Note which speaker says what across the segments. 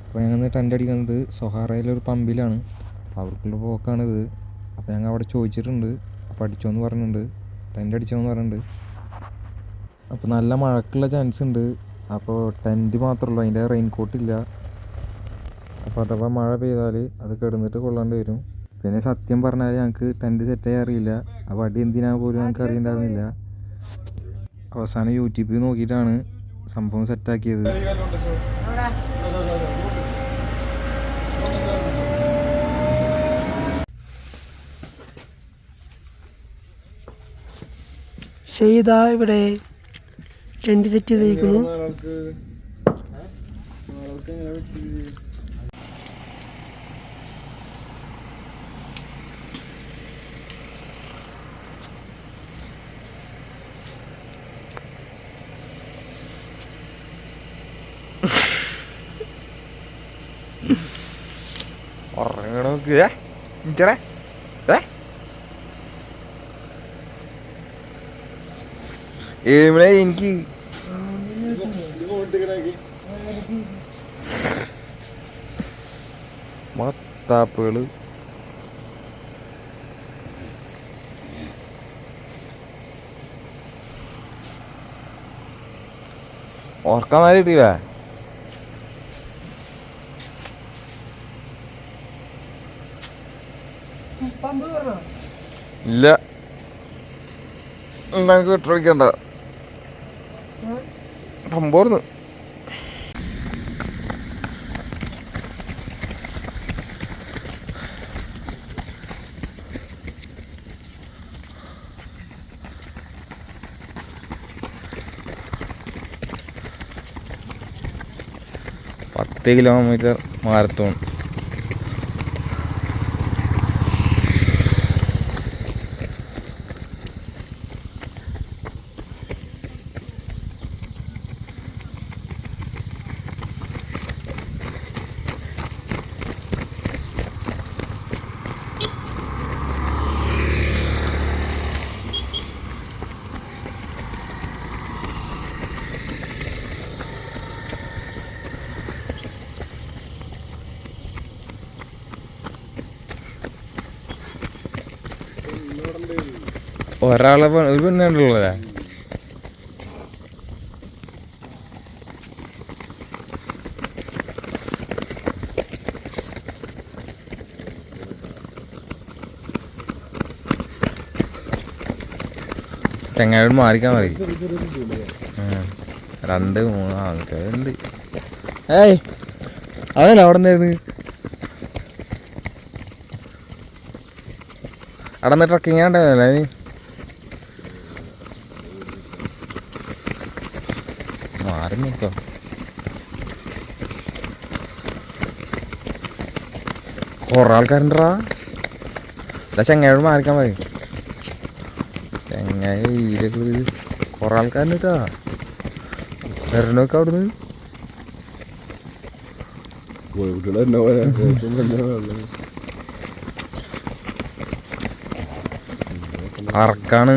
Speaker 1: അപ്പോൾ ഞങ്ങൾ ടെൻ്റ് അടിക്കുന്നത് സൊഹാറയിലൊരു പമ്പിലാണ്. അവർക്കുള്ള പോക്കാണിത്. അപ്പോൾ ഞങ്ങൾ അവിടെ ചോദിച്ചിട്ടുണ്ട്. അപ്പോൾ അടിച്ചോന്ന് പറഞ്ഞിട്ടുണ്ട്, ടെൻ്റ് അടിച്ചോന്ന് പറഞ്ഞിട്ടുണ്ട്. അപ്പോൾ നല്ല മഴക്കുള്ള ചാൻസ് ഉണ്ട്. അപ്പോൾ ടെൻറ്റ് മാത്രമേ ഉള്ളൂ, അതിൻ്റെ റെയിൻ കോട്ടില്ല. അപ്പോൾ അഥവാ മഴ പെയ്താൽ അത് കിടന്നിട്ട് കൊള്ളേണ്ടി വരും. പിന്നെ സത്യം പറഞ്ഞാൽ ഞങ്ങൾക്ക് ടെൻറ്റ് സെറ്റ് ചെയ്യാൻ അറിയില്ല. ആ വടി എന്തിനാ പോലും ഞങ്ങൾക്ക് അറിയണ്ടായിരുന്നില്ല. അവസാനം യൂട്യൂബിൽ നോക്കിയിട്ടാണ് സംഭവം സെറ്റാക്കിയത്.
Speaker 2: ചെയ്താ ഇവിടെ ടെന്റ് സെറ്റ് ചെയ്തിരിക്കുന്നു.
Speaker 1: എനിക്ക് മത്താപ്പുകള് ഓർക്കാൻ നേരം കിട്ടിയില്ല. ഇല്ല, നമുക്ക് വിട്ടൊഴിക്കണ്ട. പമ്പോർന്ന് $10 കിലോമീറ്റർ മാരത്തോൺ. ഒരാളെ ഒരു പെണ്ണുള്ളതാ. ചെങ്ങായോട് മാറിക്കാൻ മതി. 2, 3 ആൾക്കാരുണ്ട്. ഏയ് അതല്ല അവിടെ നിന്നായിരുന്നു. അവിടെ നിന്ന് ട്രക്കിങ് ഉണ്ടായിരുന്നല്ലേ നീ? മാറി നോക്കോ. കുറെ ആൾക്കാരുണ്ടാ. ചെങ്ങായോട് മാറിക്കാൻ മതി. ചെങ്ങായി കുറെ ആൾക്കാരുണ്ട് കേട്ടാ. വരണൊക്കെ അവിടുന്ന് അറക്കാണ്.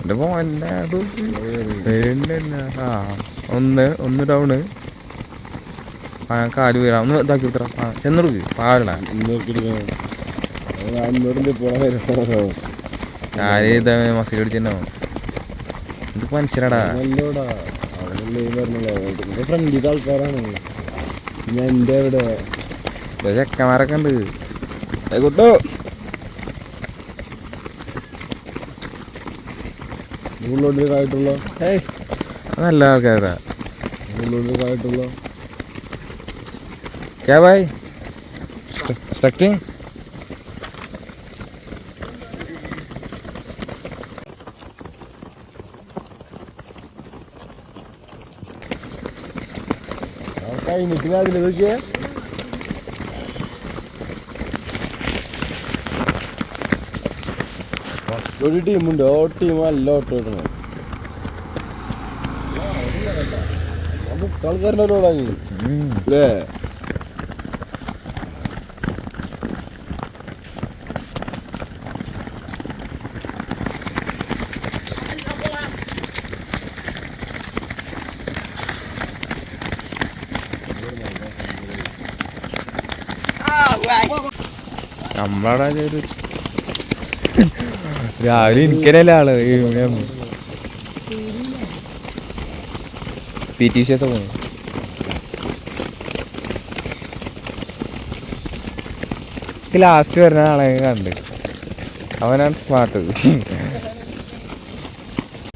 Speaker 1: എന്റെ മോനെ ഒന്ന് ഡൗണ്. കാല് വീഴാം. ഒന്ന് ഇതാക്കി വിട്ട ചെന്നെടുക്ക്. പാലട കാല് ഇതാ മസിൽ പിടിച്ചോ. ഇത് മനുഷ്യരാടാ. ചെക്കന്മാരൊക്കെ ഉണ്ട്. കൂട്ടോ നല്ല ആൾക്കാരാ. क्या भाई स्ट्रक्टिंग निकला ഒരു ടീമുണ്ട്. ഓ ടീം നല്ല ഓട്ടോ ഇടണം. ആൾക്കാരുടെ തുടങ്ങി അല്ലേ? നമ്മളവിടെ ഒരു രാവിലെ എനിക്കനല്ലേ ആള് 7 മണിയാകുമ്പോ PT ഉഷത്തെ പോണു. ലാസ്റ്റ് വരുന്ന ആളെ കണ്ട് അവനാണ് സ്മാർട്ട്.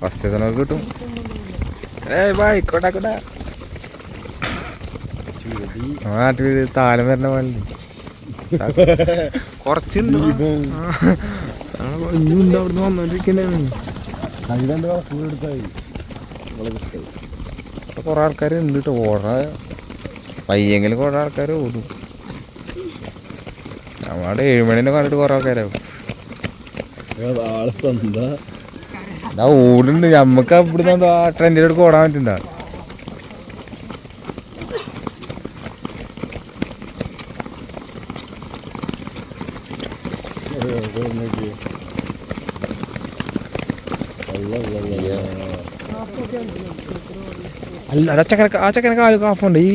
Speaker 1: ഫസ്റ്റ് തന്നെ കിട്ടും. ആയിക്കോട്ടെ നാട്ടിൽ താലം വരുന്ന പോലെ കുറച്ചുണ്ട്. ഇനിയുണ്ട് അവിടുന്ന് വന്നോണ്ടിരിക്കുന്നതാണ്. കുറെ ആൾക്കാർ ഉണ്ട് കേട്ടോ. ഓടാ പയ്യെങ്കിലും കുറെ ആൾക്കാർ ഓടും. നമ്മുടെ 7 മണിനെ കണ്ടിട്ട് കുറെ ആൾക്കാരാവും. ഓടുന്നുണ്ട്. നമ്മക്ക് ഇവിടുന്ന് ആ ട്രെൻഡിൻ്റെ അടുക്ക് ഓടാൻ പറ്റുന്നുണ്ടാ. അല്ല ആ ചക്കനെ കാല് കാഫുണ്ട്. ഈ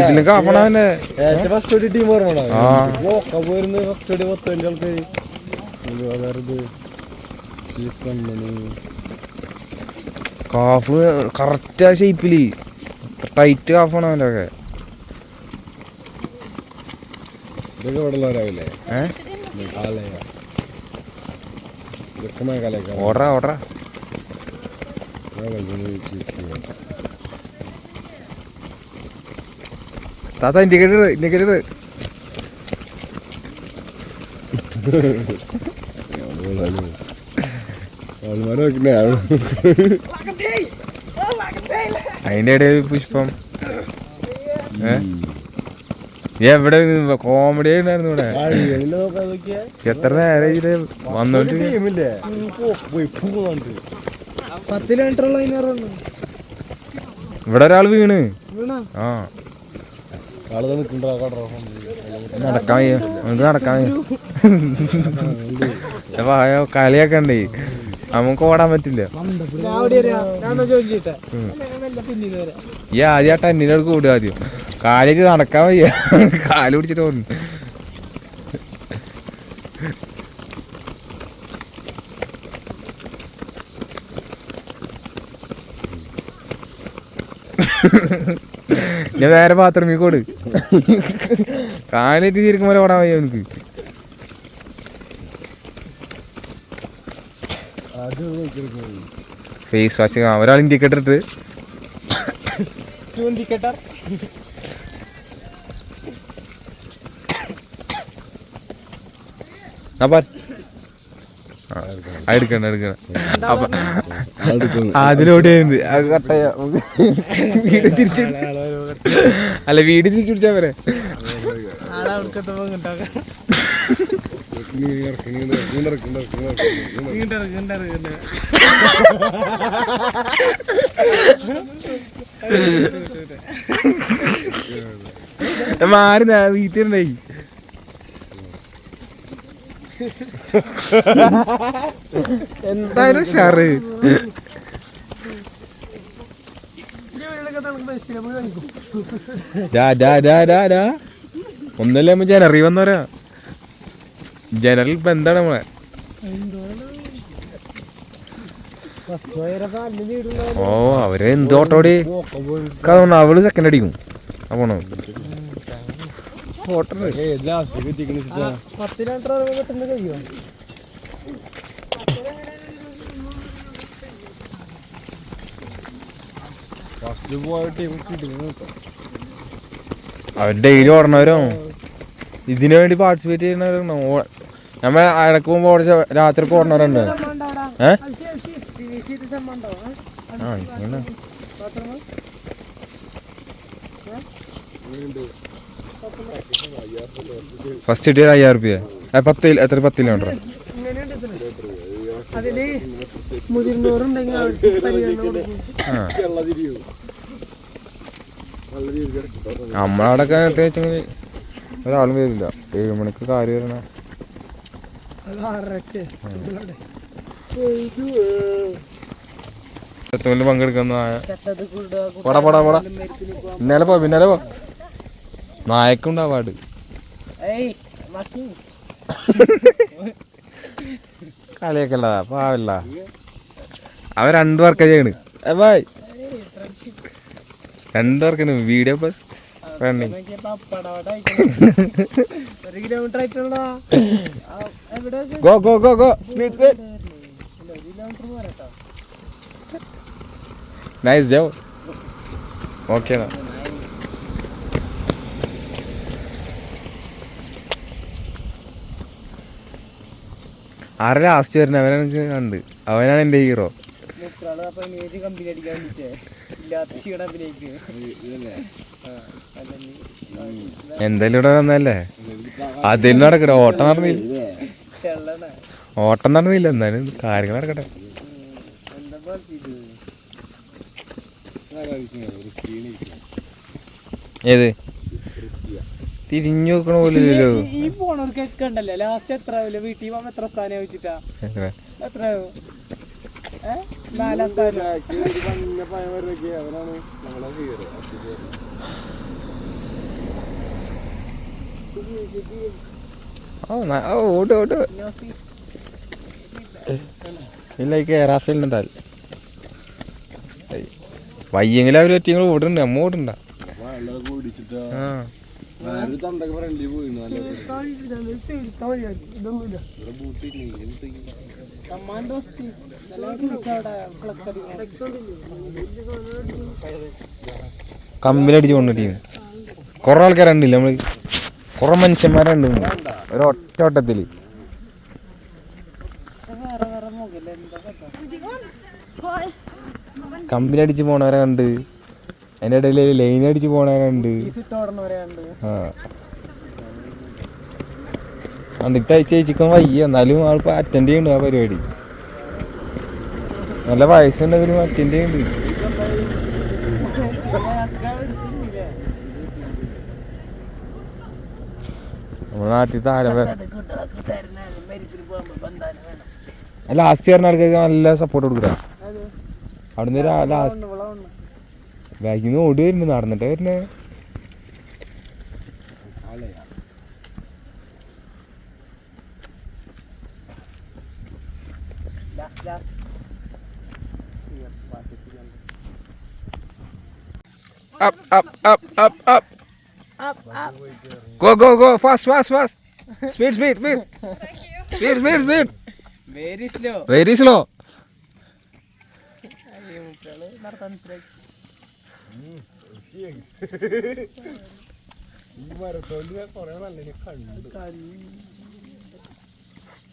Speaker 1: ഇതിലും കാഫണവന്റെ കാഫ് കറക്റ്റ് ആ ഷേപ്പില് ടൈറ്റ് കാഫാണ് അവൻ്റെ ഒക്കെ. ഓടറാ താത്ത ഇൻഡിക്കേറ്റർ അതിന്റെ ഇടയിൽ പുഷ്പം എവിടെ കോമഡി ഉണ്ടായിരുന്നു ഇവിടെ. എത്ര നേരം വന്നോണ്ട് ഇവിടെ ഒരാൾ വീണ്. ആ നടക്കാൻ നടക്കാൻ കളിയൊക്കെ ഉണ്ട്. നമുക്ക് ഓടാൻ പറ്റില്ല. ഈ ആദ്യം ആ ടെന്നിനടുക്ക് കൂടുക. ആദ്യം കാലിട്ട് നടക്കാൻ വയ്യ. കാല് പിടിച്ചിട്ട് ഓടുന്നു. ഞാൻ വേറെ ബാത്റൂമിൽ കോട്. കാലിട്ട് ശരിക്കും പോലെ ഓടാൻ വയ്യ എനിക്ക്. ഫേസ് വാഷ് ഒരാൾ ഇൻഡിക്കേറ്റർ ഇട്ട് എടുക്കണ്ട അപ്പൊ അതിലോട്ട് കട്ടയ വീട് തിരിച്ചു. അല്ല വീട് തിരിച്ചു പിടിച്ചാ പോരെ. മാറി വീട്ടിലുണ്ടായി. എന്തായാലും ഷാറ് ഒന്നല്ലേ നമ്മ ജനറി വന്നവരാ. ജനറൽ ഇപ്പൊ എന്താണ് നമ്മളെ. ഓ അവര് എന്തോട്ടോടി അവള് സെക്കൻഡ് അടിക്കും. പോണോ അവർ ഡെയിലി ഓടണവരോ ഇതിനു വേണ്ടി പാർട്ടിസിപ്പേറ്റ് ചെയ്യുന്നവരോ. നമ്മ ഇടക്ക് പോകുമ്പോ രാത്രി ഓടണവരുണ്ട്. ഫസ്റ്റ് കിട്ടിയത് 5000 റുപ്യ. 10 കിലോമീറ്റർ. നമ്മളവിടൊക്കെ വെച്ചെങ്കിൽ ഒരാളും വരില്ല. 7 മണിക്ക് കാര്യം വരണ. പങ്കെടുക്കുന്ന പിന്നാലെ പോ നായക്കുണ്ട് അവാർഡ്. കളിയൊക്കെല്ല പാവല്ല. അവൻ 2 വർക്കാ ചെയ്യണ്. ബായ് 2 വർക്കാണ് വീഡിയോ ബസ് റണ്ണിങ്.
Speaker 2: 1 കിലോമീറ്റർ ആയിട്ടുള്ള
Speaker 1: go go go go speed speed. Nice job. Okay എന്നാ. ആരെ ലാസ്റ്റ് വരുന്ന അവനെ കണ്ട്. അവനാണ് എൻ്റെ ഹീറോ. എന്തായാലും ഇവിടെ വന്നല്ലേ അതിൽ നടക്കട്ടെ. ഓട്ടം നടന്നില്ല എന്നാലും കാര്യങ്ങൾ നടക്കട്ടെ. ഏത് തിരിഞ്ഞു നോക്കണ പോലല്ലോ.
Speaker 2: ഈ പോണവർക്കൊക്കെ ഉണ്ടല്ലോ ലാസ്റ്റ് എത്ര വീട്ടിൽ പോകുമ്പോ എത്ര സ്ഥാനം വെച്ചിട്ടാ എത്ര 4 സ്ഥാനം.
Speaker 1: ഓട് ഓട് ഇല്ല കേറാഫിലുണ്ടാൽ വയ്യെങ്കിലും അവർ പറ്റിയെങ്കിൽ ഓടുന്നുണ്ട്. അമ്മ ഓടുണ്ട. ആ കമ്പിലടിച്ച് കൊണ്ട ടീം കുറെ ആൾക്കാരുണ്ടില്ല. നമ്മള് കുറെ മനുഷ്യന്മാരുണ്ട് ഒരൊറ്റ ഓട്ടത്തില്. കമ്പിലടിച്ച് പോണവരെ കണ്ട്, അതിൻ്റെ ഇടയിൽ ലൈൻ അടിച്ച് പോണവരുണ്ട്. ആ കണ്ടിട്ട് ചിക്കൻ വയ്യ എന്നാലും ആളിപ്പോൾ അറ്റൻഡ് ചെയ്യുന്നുണ്ട് ആ പരിപാടി. നല്ല വയസ്സുണ്ടെങ്കിലും അറ്റൻഡ് ചെയ്യുന്നുണ്ട്. നമ്മുടെ നാട്ടിൽ താരം ലാസ്റ്റ് വരുന്ന ആൾക്കാർക്ക് നല്ല സപ്പോർട്ട് കൊടുക്കുക. അവിടുന്ന് ലാസ്റ്റ് ബാക്കിൽ നിന്ന് ഓടി വരുന്നു. നടന്നിട്ടേ വരുന്നേ. Up, up, up, up, up. Go, go, go. Fast, fast, fast. Speed, speed, speed. Speed, speed, speed.
Speaker 2: Very slow.
Speaker 1: Very slow.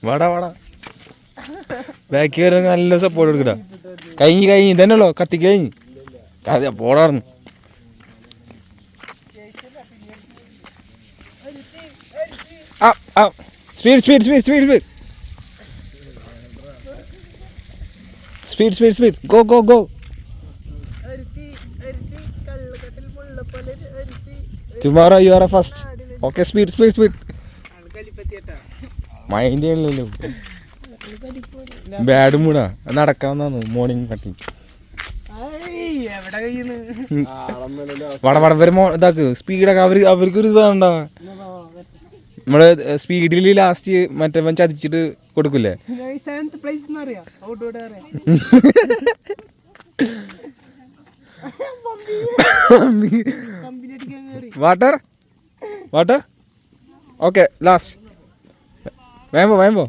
Speaker 1: വാടാ വാടാ. ബാക്കി വരെ നല്ല സപ്പോർട്ട് കൊടുക്കടാ. കഴിഞ്ഞ് ഇതന്നെയുള്ളോ കത്തി കഴിഞ്ഞ് അതെ പോടാർന്നു. Speed speed speed speed speed speed speed speed go go go. Tomorrow you are a first. Okay speed speed speed. Mind ചെയ്യണല്ലോ. ബാഡ് മൂടാ നടക്കാവുന്ന മോർണിംഗ് പട്ടി. വടവടം ഇതാക്ക് സ്പീഡൊക്കെ അവർക്കൊരു ഇത് വേണ്ട. നമ്മള് സ്പീഡിൽ ലാസ്റ്റ് മറ്റേ ചതിച്ചിട്ട് കൊടുക്കൂലേ. Water water. ഓക്കെ ലാസ്റ്റ് വേമ്പോ വേമ്പോ.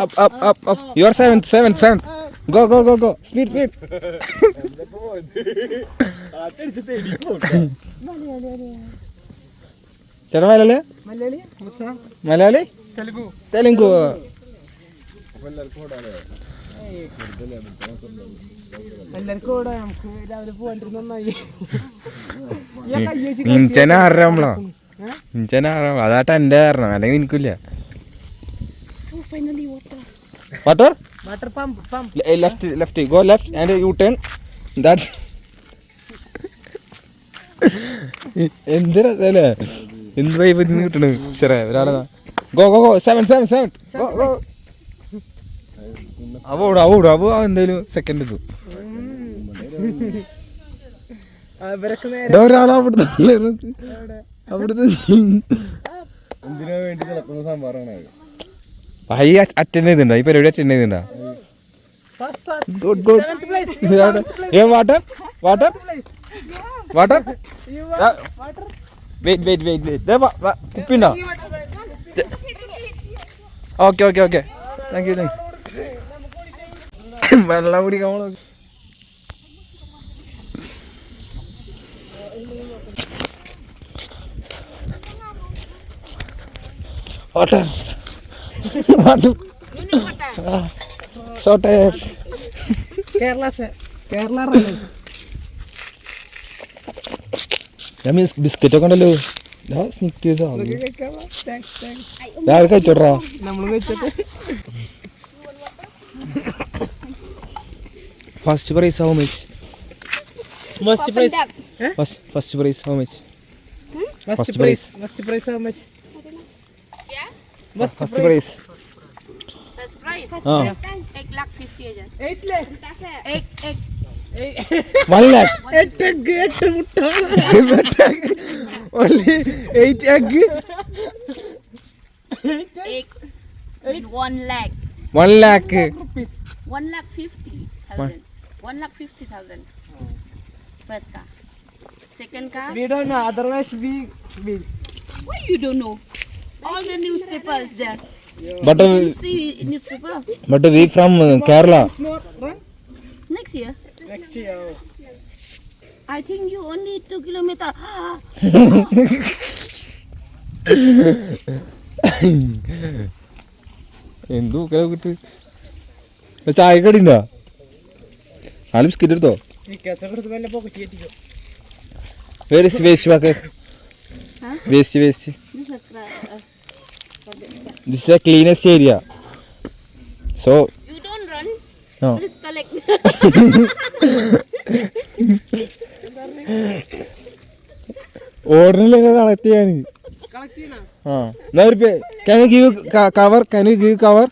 Speaker 1: Up, up, up, up. You are seventh. Go, go, go, go. Speed, speed. ചേട്ടാ മലയാളി തെലുങ്കു. ഇഞ്ചന ആറാമല്ലോ. അതാട്ടെ എൻ്റെ കാരണം അല്ലെങ്കിൽ എനിക്കില്ല. Water?
Speaker 2: Water pump.
Speaker 1: Left. Go left and you turn. That. എന്തിനല്ലേ എന്ത് വൈബ് കിട്ടണ ചെറിയ ഒരാളെ. Go go go 7 go. അവ എന്തായാലും സെക്കൻഡ് എത്തും. ഒരാളാ അവിടുത്തെ
Speaker 3: എന്തിനു വേണ്ടി നടക്കുന്ന സംഭവമാണ്
Speaker 1: ഹൈ അറ്റൻഡ് ചെയ്തിട്ടുണ്ടോ ഈ പരിപാടി അറ്റൻഡ് ചെയ്തിട്ടുണ്ടോ
Speaker 2: First, first.
Speaker 1: Good good
Speaker 2: Seventh place.
Speaker 1: ഏ water water water
Speaker 2: You are water.
Speaker 1: Wait കുപ്പിണ്ടോ okay okay okay thank you വെള്ളം കുടിക്കാൻ water water so tired.
Speaker 2: Kerala se. Kerala running.
Speaker 1: ഞാൻ ബിസ്ക്കറ്റ് ഒക്കെ ഉണ്ടല്ലോ സ്നിക്കേഴ്സ്
Speaker 2: Thanks, thanks.
Speaker 1: ഞാൻ കഴിച്ചോട്രാ
Speaker 2: നമ്മൾ വെച്ചിട്ട്
Speaker 1: first prize how much
Speaker 2: first prize.
Speaker 1: First prize how much
Speaker 2: First prize. First prize how much?
Speaker 1: First prize
Speaker 4: First prize.
Speaker 1: ആ
Speaker 4: 1,50,000.
Speaker 2: 8 lakh.
Speaker 4: Egg.
Speaker 1: 1 lakh
Speaker 2: 8 മുട്ട.
Speaker 1: only 8 egg
Speaker 4: Egg. With 1 lakh.
Speaker 1: 1 lakh
Speaker 4: 1,50,000. 1,50,000. First car. Second car.
Speaker 2: We don't know. Otherwise we.
Speaker 4: Why you don't know? All the newspapers there.
Speaker 1: but
Speaker 4: You see newspaper
Speaker 1: we from Kerala
Speaker 2: Small run.
Speaker 4: next year.
Speaker 2: Next year.
Speaker 4: I think you only 2 kilometers.
Speaker 1: എന്തു കിട്ട് ചായ കടിണ്ടോ നാല് biscuit എടുത്തോ
Speaker 2: ഈ case കൊടുത്ത് വല്ല pocket കയറ്റിക്കോ.
Speaker 1: Waste waste
Speaker 4: This is
Speaker 1: this is a cleanest area so
Speaker 4: you don't run.
Speaker 1: no
Speaker 4: Please collect.
Speaker 1: ഓർഡറിലൊക്കെ കളക്ട് ചെയ്യാൻ
Speaker 2: കളക്ട് ചെയ്യണ.
Speaker 1: ആ എന്നാ ഒരു can you give cover can you give cover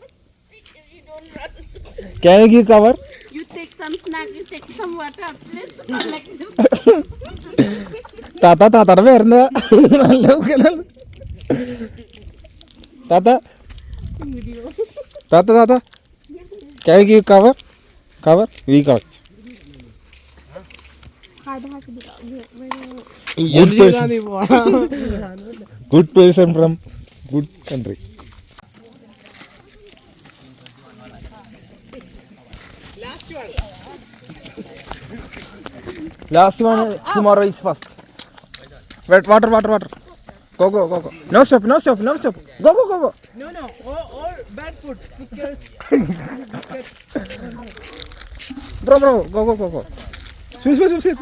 Speaker 1: can you give cover
Speaker 4: You take some snack. You take some water. Please collect.
Speaker 1: താത്തയുടെ പേരെന്താ നല്ല താത്ത can you give cover we collect good person from good country. Last one tomorrow is first. Wait, water. Go. No stop. Go.
Speaker 2: No. All bad food. Stickers.
Speaker 1: Bro. Go. Swim.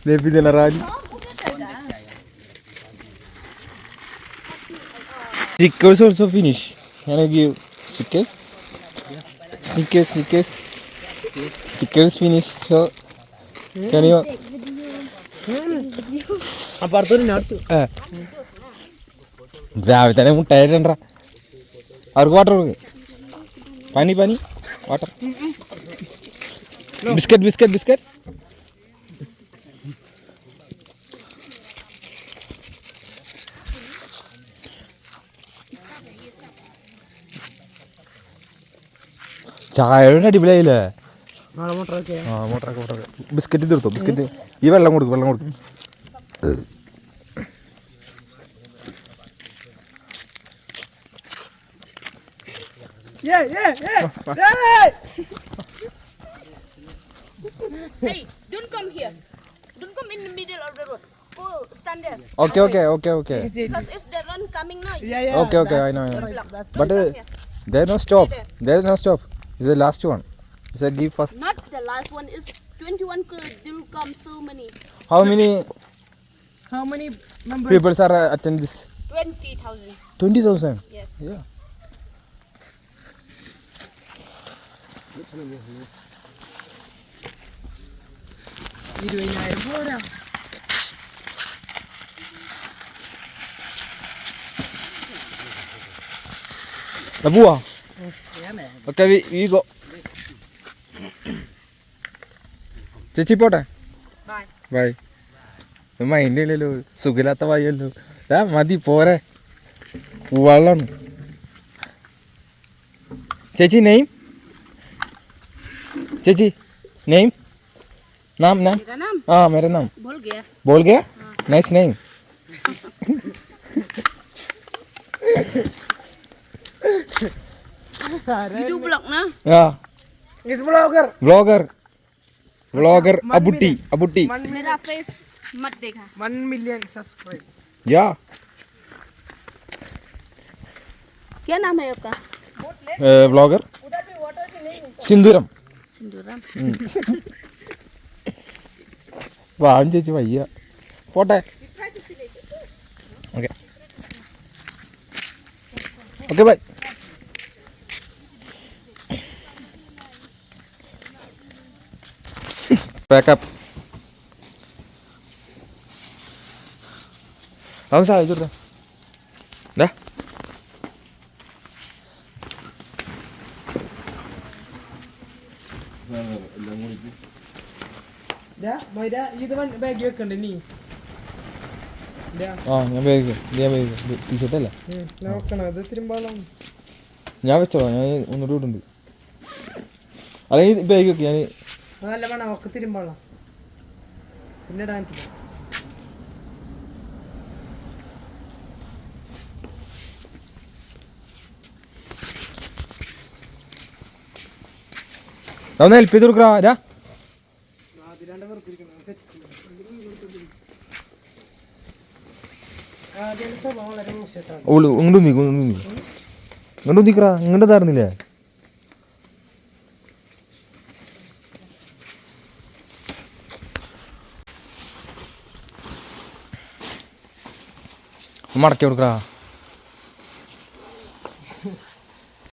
Speaker 1: Maybe the Narani. Stickers also finish. Can I give stickers? Stickers. Stickers finish. So can you?
Speaker 2: അപ്പുറത്തൊരു നട്ട്.
Speaker 1: രാവിലെ തന്നെ മുട്ടായിട്ടുണ്ടാ അവർക്ക് water കൊടുക്ക് പനി water biscuit ചായയുടെ അടിപൊളിയായില്ലേ
Speaker 2: മോട്ടറൊക്കെ.
Speaker 1: ആ മോട്ടറൊക്കെ biscuit തീർത്തോ biscuit ഈ വെള്ളം കൊടുക്കും
Speaker 2: Yeah.
Speaker 4: Hey, don't come here. Don't come in the middle of the road. Go stand there.
Speaker 1: Okay.
Speaker 4: Because if the run coming now,
Speaker 2: Yeah.
Speaker 1: Okay, I know. But
Speaker 4: come here.
Speaker 1: there's no stop. It's the last one. It's a give first.
Speaker 4: Not the last one is 21. There will come so many.
Speaker 1: How many
Speaker 2: How many members?
Speaker 1: people are attend this?
Speaker 4: 20,000.
Speaker 1: 20,000.
Speaker 4: Yes.
Speaker 1: Yeah.
Speaker 2: പോരാ.
Speaker 1: പോവാ okay we go ചേച്ചി പോട്ടെ
Speaker 4: Bye.
Speaker 1: By mind ഇല്ലല്ലോ, സുഖമില്ലാത്ത വായല്ലോ. മതി പോരെ, വെള്ളമാണ്. ചേച്ചി നെയിം, ചേച്ചി നെയിം, നാം നാം.
Speaker 4: मेरा नाम
Speaker 1: हाँ मेरा नाम
Speaker 4: भूल गया
Speaker 1: बोल गया. Nice name.
Speaker 4: वीडियो ब्लॉग ना
Speaker 1: हाँ
Speaker 2: इस ब्लॉगर
Speaker 1: ब्लॉगर ब्लॉगर अबुट्टी अबुट्टी.
Speaker 4: मेरा फेस मत देखा
Speaker 2: 1 मिलियन सब्सक्राइब.
Speaker 1: या
Speaker 4: क्या नाम है आपका
Speaker 1: ब्लॉगर सिंदूरम.
Speaker 4: सिंदूरम
Speaker 1: വാൻ ചേച്ചി വയ്യ, പോട്ടെ. Okay okay bye. പാക്കപ്പ്. അവൻ സഹായിച്ചു കൊടുത്താ.
Speaker 2: ഇത് ബാഗ് വെക്കണ്ടേ നീ?
Speaker 1: ആ ഞാൻ ബാഗ് ടീഷർട്ട് അല്ല
Speaker 2: നോക്കണം, അത് തിരുമ്പാളം.
Speaker 1: ഞാൻ വെച്ചോളാം, ഞാൻ ഒന്നുകൂടി ഇടുന്നുണ്ട്. അല്ലെങ്കിൽ ബാഗ് വെക്ക്, ഞാൻ
Speaker 2: നല്ല വേണം ഒക്കെ തിരുമ്പാളം. പിന്നെ ഇടാൻ പറ്റില്ല.
Speaker 1: ഒന്ന് ഹെൽപ്പ് ചെയ്ത് കൊടുക്കറാ.
Speaker 2: അതിലാണ്ട് വെറുതെ വളരെ മോശമായിട്ടാണ്.
Speaker 1: ഓള് ഇങ്ങോട്ട് നീക്കും, ഇങ്ങോട്ട് നീക്കറാ. ഇങ്ങോട്ട് തരുന്നില്ലേ? മടക്കി കൊടുക്കറാ.